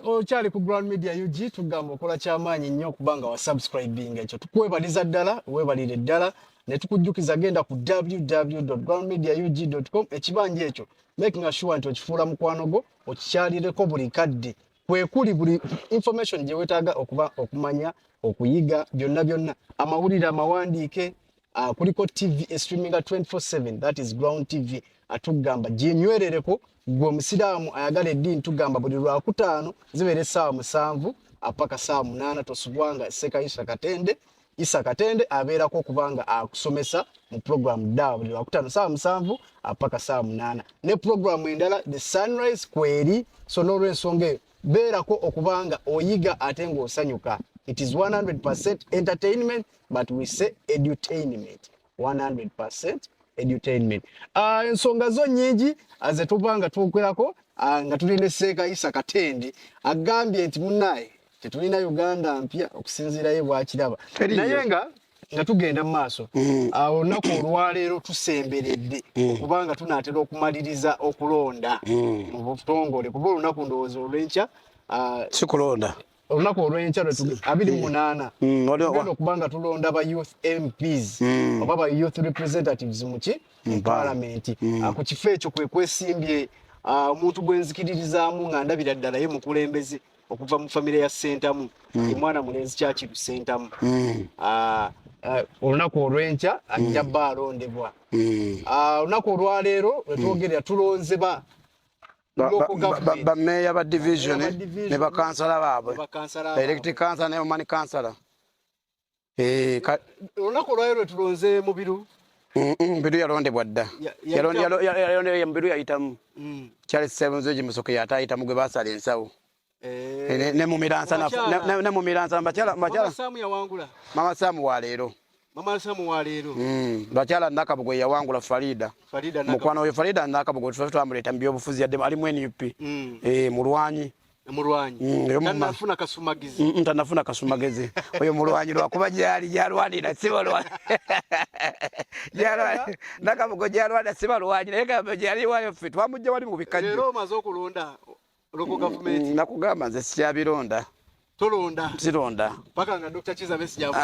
okyali ku Ground Media UG tugamba okola kyamaanyi nnyo kubanga wa subscribing ekyo tukwebaliza ddala webalire ddala ne tukujjukiza genda ku www.groundmediaug.com ekibanja ekyo making sure nti okifuula mukwano gwo okikyalireko buli kadde kwekuli buli information gye weetaaga okumanya okuyiga byonna amawulire amawandiike kuliko TV streaming 24/7 that is Ground TV atugamba ginywerereko gwe omusiraamu ayagala eddiini tugamba buli lwakutaano zibeera essaawa 7 apaka 8 tosubwanga Seka Isa Katende abeerako kubanga akusomesa mu program da buli lwakutaano 7 apaka 8 ne program endala the sunrise kweri so n'olwensonga eyo beerako okubanga oyiga ate ng'osanyuka. It is 100% entertainment but we say edutainment 100% edutainment. Ensonga zo nnyingi azetubanga tukwerako nga tulinde Seka Isa Katende agambye nti munnaye tetulina Uganda mpya okusinziira ye bwakiraba naye nga tugenda mu maaso olunaku olwaleero tusemberedde kubanga tunaatera okumaliriza okulonda mu butongole kuba olunaku ndowooza olw'enkya sikulonda olunaku olw'enkya 28 okubanga tulonda ba youth MPs oba ba youth representatives mu parliament ku kifo ekyo kwesimbye omuntu gwenzikiririzaamu nga ndabira ddala ye mukulembeze okuva mu family ya Sentamu mwana mulenzi Kyakiru Sentamu olunaku olw'enkya ajja bba alondebwa olunaku olwaleero wetwogerera tulonze bameeya ba division ne bakansala baabwe elected council ne mani council olunaku olwaleero tulonze Mubiru Mbiru yalondebwa dda yalondebwa Mbiru yayitamu Charles Sevenzo Gimusoke yatayitamu gwe basala ensawo ne mu miransa Mama Samu yawangula Mama Samu waleero bakyala Nakabugwe yawangula Farida mukwano we Farida Nakabugwe twamuleta mu byobufuzi yadde ali mu NUP mulwanyi tanafuna kasumagezi oyo mulwanyi lwakuba gyalwanira sibalwanyi Nakabugwe gyalwanira sibalwanyi naye gyaliwayo ffe twamujja wali mu bikajjo leero omaze okulonda local government nakugamba nze sikyabironda tolonda sironda paka nga Dr. Chiza Besi jabu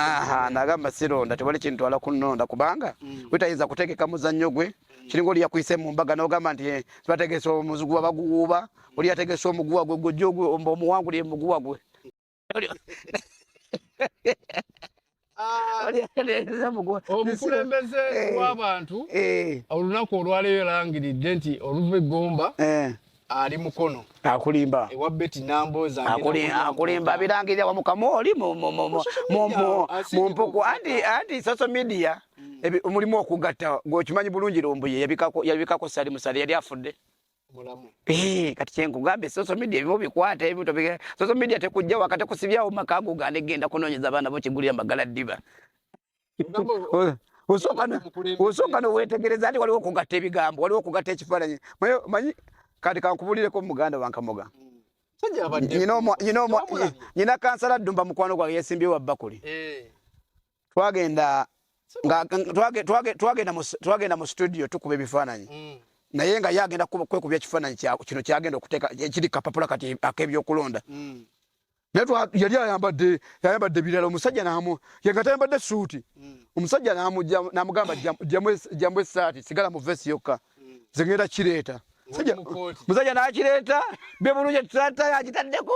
nagamba sironda tewali kintu ala kunonda kubanga wetayinza kutegeka muzannyo gwe kiringo oli yakuyise mu mbaga n'ogamba nti bategese omuzugu abaguuba oli yategese omuguwa gwe gojogwe omuwanguli muguwa gwe omukulembeze w'abantu olunaku olwaleero langiridde nti Oluve Gomba ali mukono akulimba ewa Betty Namboza akulimba birangirira wa mukamoli mu mpoko andi social media omulimo okugatta gwokimanyi bulungi Lumbuye yabikako sali musali yali afudde mulamu kati kyenkugambe social media ebyo bikwata ebintu bige social media tekujja wakati kusibyawo makago gane genda kunonyeza abana bo kigulira magala diba osoka no wetegereza ati waliwo kugatta ebigambo waliwo kugatta ekifaananyi manyi kati kankubulireko muganda wankamoga nyina kansala Ddumba mukwano gwa yesimbye wa Bakuli twagenda mu studio tukuba ebifaananyi naye nga yagenda kwekubya ekifaananyi kino kyagenda okuteeka ekiri kapapula kati ak'ebyokulonda yali ayambadde birala omusajja yenga tayambadde suuti omusajja namugamba jamu essaati sigala mu vesi yokka zengenda kireeta musajja n'akireeta byebulungi tutata yakitaddeko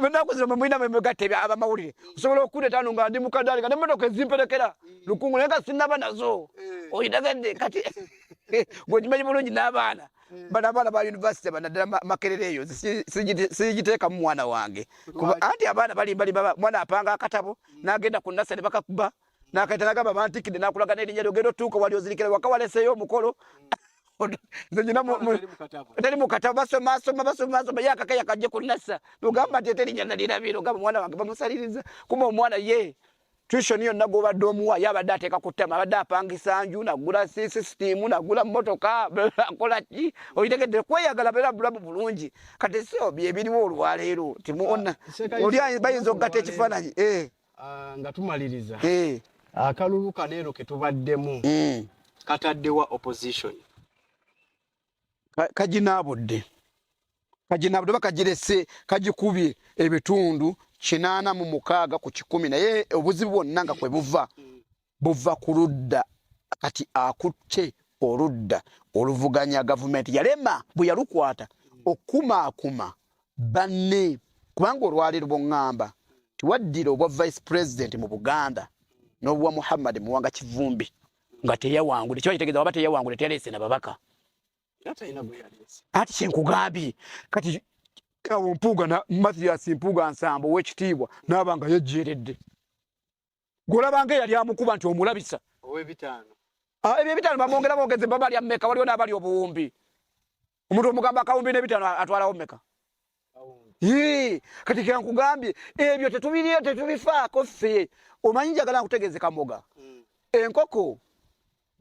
benakuzira mwina mwegatte abamawulire osobola okuleeta ano nga ndi mukadali nga nemmotoka ezimperekera lukungu naye nga sinnaba nazo oyitagedde kati gwekimanyi bulungi n'abaana bano abaana ba university banaddala Makerere eyo sigiteekamu mwana wange anti abaana balimba mwana apanga akatabo n'agenda ku nasa ne bakakuba n'akaita n'agamba bantikidde n'akulaga n'erinnya lyogenda otuuka wali ozirikira waka waleseeyo omukolo nzina tali mukataba basoma yakakaya kaje kunasa lugamba teteri nyana lirabiro lugamba mwana wange bamusaliriza kuma omwana ye tuition yo nago badde omuwa yabadde ateeka kutama abadde apangisa nju nagula system nagula motoka akola ki oyitegedde kweyagala bera bulabu bulungi kati sio byebiriwo olwaleero timuona oli bayinza okugata ekifaananyi nga tumaliriza akalulu kaneero ketubaddemu kataddewa opposition kaginaabudde bakagirese kagikubye ebitundu 86 ku 100 naye obuzibu bwonna nga kwe buva ku ludda kati akutte oludda oluvuganya gavumenti yalema bwe yalukwata okumaakuma banne kubanga olwaleero bw'oŋŋamba tiwaddira obwa vice president mu Buganda n'obwa Muhammad Muwanga Kivumbi nga teyawangule kiba kitegeeza waba teyawangule teyaleese na babaka ati kyenkugambye kati kawo Mpuuga na Mathias Mpuuga Nsambo w'ekitiibwa n'abanga yejjeeredde golabanga yali amukuba nti omulabisa ow'ebitaano ebyo ebitaano bamwongera bongeze baba lya mmeka waliwo n'abali obuwumbi omuntu omugamba akawumbi n'ebitaano atwalawo mmeka kati kyenkugambye ebyo tetubifaako ffe omanyi njagala nkutegeeze Kamoga enkoko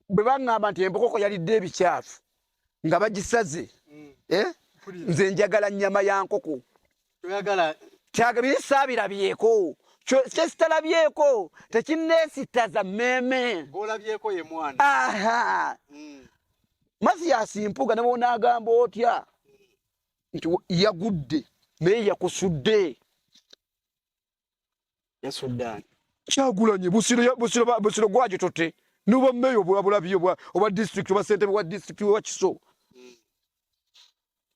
bwe baŋŋamba nti enkoko yalidde ebikyafu nga bagisaze nze njagala nnyama ya nkoko bisaabirabyeko kyesitalabyeko tekinneesitaza mmeme g'olabyeko ye mwana Mathias Mpuuga ne bw'onaagamba otya nti yagudde naye yakusudde yasuddaani Kyagulanyi busiro gwagitotte nuba mmeeyo bulabye obwa district oba ssentebe wa district wa Kiso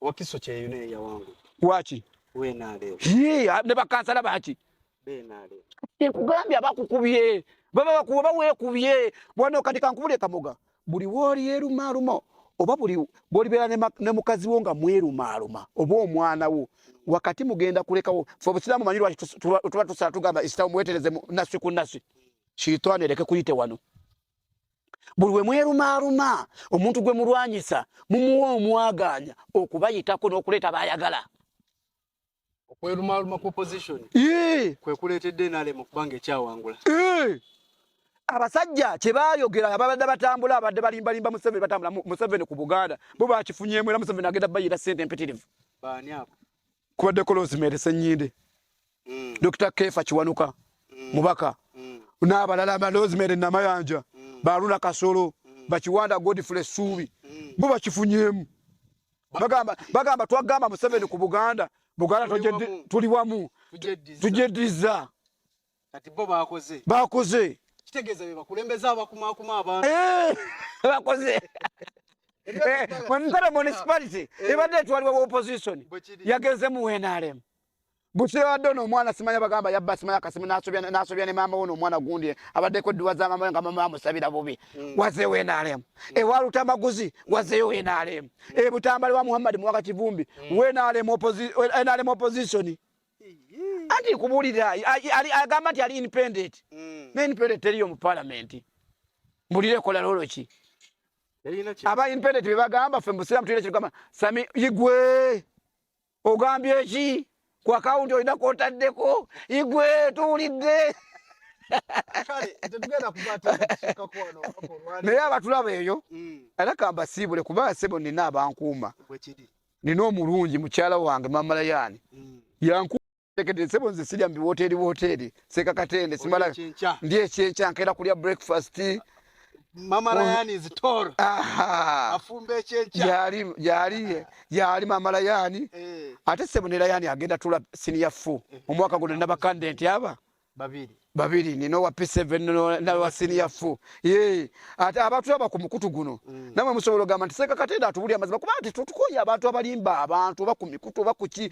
Wakiso kyeyune yawangu waki wenaaleero ne bakansala baki beenaaleero nkugambye abakukubye baba bakuba weekubye bwana kati kankubule Kamoga buli wooli erumaaluma oba bw'olibeera ne mukazi wo nga mwerumaaluma oba omwana wo wakati mugenda kulekawo fe obusiraamu manyi lwaki tuba tusala tugamba isitaamu mwetereze nassi ku nassi shiitaani ereke kuyite wano buli we mwerumaaluma omuntu gwe mulwanyisa mumuwa omwaganya okubayitako n'okuleeta baayagala okwerumaaluma ku opposition kwe kuleetedde NRM kubanga ekyawangula abasajja kye baayogera ababadde batambula abadde balimbalimba Museveni batambula Museveni ku Buganda bo bakifunyeemu era Museveni agenda bayira ssente mpitirivu baani abo kubaddeko Rosemary Ssenyinde Dr. Kefa Kiwanuka mubaka n'abalala ba Rosemary Namayanja Baruna Kasolo Bakiwanda Godfrey Suubi bo bakifunyeemu bagamba twagamba Museveni ku Buganda tuli wamu tujeddiza kati bo bakoze kitegeeza be bakulembeza abakumaakuma abantu bakoze Montana municipality ebadde etwalibwa wa opposition yageze mu NRM busire wadde ono omwana simanya bagamba yabba simanya kasimu nasobya ne maama ono omwana gundi abaddeko edduwa za maama nga maama amusabira bubi wazeewo NRM ewaluta maguzi wazeeyo NRM ebutambale wa Muhammad Muwanga Kivumbi NRM opposition anti kubulira agamba nti ali independent ne independent teriyo mu parliament mbulire kola lolo ki aba independent bebagamba ffe mbusiramu tuyire kirugamba Sami Igwe ogambye eki ku akawunti olina kwotaddeko Igwe tuwulidde naye abatulaba eyo era kambasiibule kuba sebo nina abankuuma nina omulungi mukyala wange Mama Layani yankutekede sebo nze sirya mu woteeri Sekakatende simala ndi ekyenkya nkeera kulya breakfast Mama Layani is tall. Afumbe ekyenkya yali Mama Layani ate sebo ne Layani agenda tula senior 4 omwaka guno naba candidate aba babiri nino wa P7 na wa senior 4 ate abantu aba ku mukutu guno namwe musobola gamba nti Sekakatende atubulya amazima kuba nti tutukoya abantu abalimba abantu oba ku mikutu oba ku ki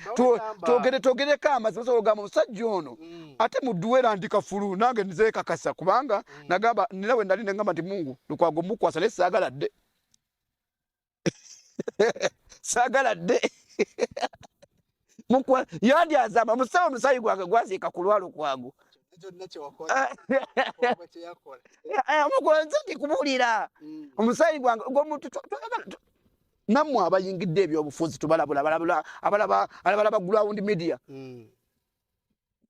togere amazima musobola gamba musajja ono ate mudduwera ndika fulu nange nze kakasa kubanga nagamba ninawe ndali ngamba nti Mungu Lukwago mukwasa ne sagaladde mukwa yandi azama musawo musayi gwange gwazika kulwalo kwago mukwanze ndi kubulira omusayi gwange gwomuntu namwe abayingidde ebyobufuzi tubalabula abalaba Ground Media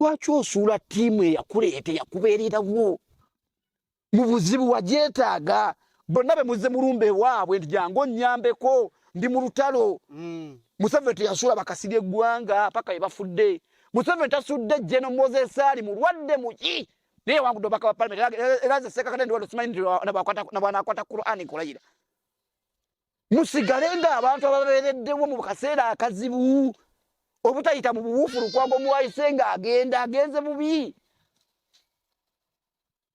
lwaki osuula ttiimu eyakuleeta yakubeererawo mu buzibu wajeetaaga bonna be muze mulumbe waabwe nti jangu nnyambeko ndi mu lutalo Museveni teyasuula bakasirye eggwanga paka ebafudde Museveni tasudde Jeno Moses Ali mulwadde muki naye wangudde obaka wa parliament eraze seka katende wano simanyi nabanakwata Qur'ani kulayira musigale nga abantu ababeereddewo mu kaseera akazibu obutayita mu buwufu lukwago muwayise nga agenze bubi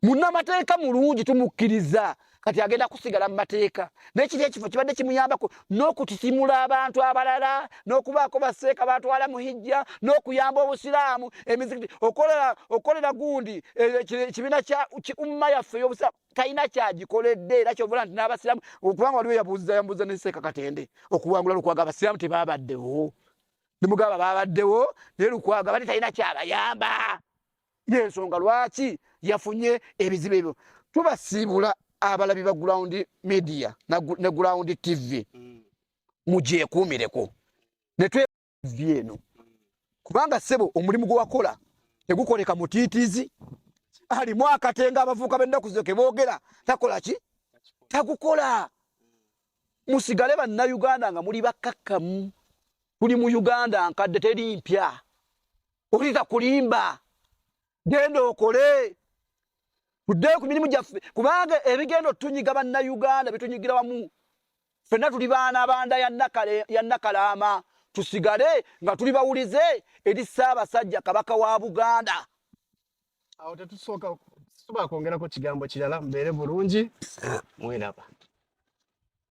munnamateeka mulungi tumukkiriza kati agenda kusigala mu mateeka n'ekiri ekifo kibadde kimuyambako n'okutisimula abantu abalala n'okubaako baseeka batwala mu hijja n'okuyamba obusiraamu emizikiti okolera gundi ekibiina kya umma yaffe ey'obusiraamu talina kyagikoledde era kyovula nti n'abasiraamu okubanga waliwo yambuuza ne Seeka Katende okuwangula Lukwago abasiraamu tebaabaddewo nemugamba baabaddewo naye Lukwago abadde talina kyabayamba y'ensonga lwaki yafunye ebizibu ebyo tubasiibula abalabi ba Ground Media ne Ground TV mugyekuumireko ne twevi eno kubanga ssebo omulimu gwe wakola tegukoleka mutiitizi alimu akatenga abavuuka b'ennaku zo ke boogera takola ki tagukola musigale bannayuganda nga muli bakkakkamu tuli mu Uganda nkadde teri mpya olita kulimba genda okole tudde ku mirimu gyaffe kubanga ebigendo tunyiga bannayuganda bitunyigira wamu ffenna tuli baana banda ya Nakalaama tusigale nga tuli bawulize eri Ssaabasajja Kabaka wa Buganda awo tetusooka tuba kwongerako kigambo kirala mbeere bulungi mwiraba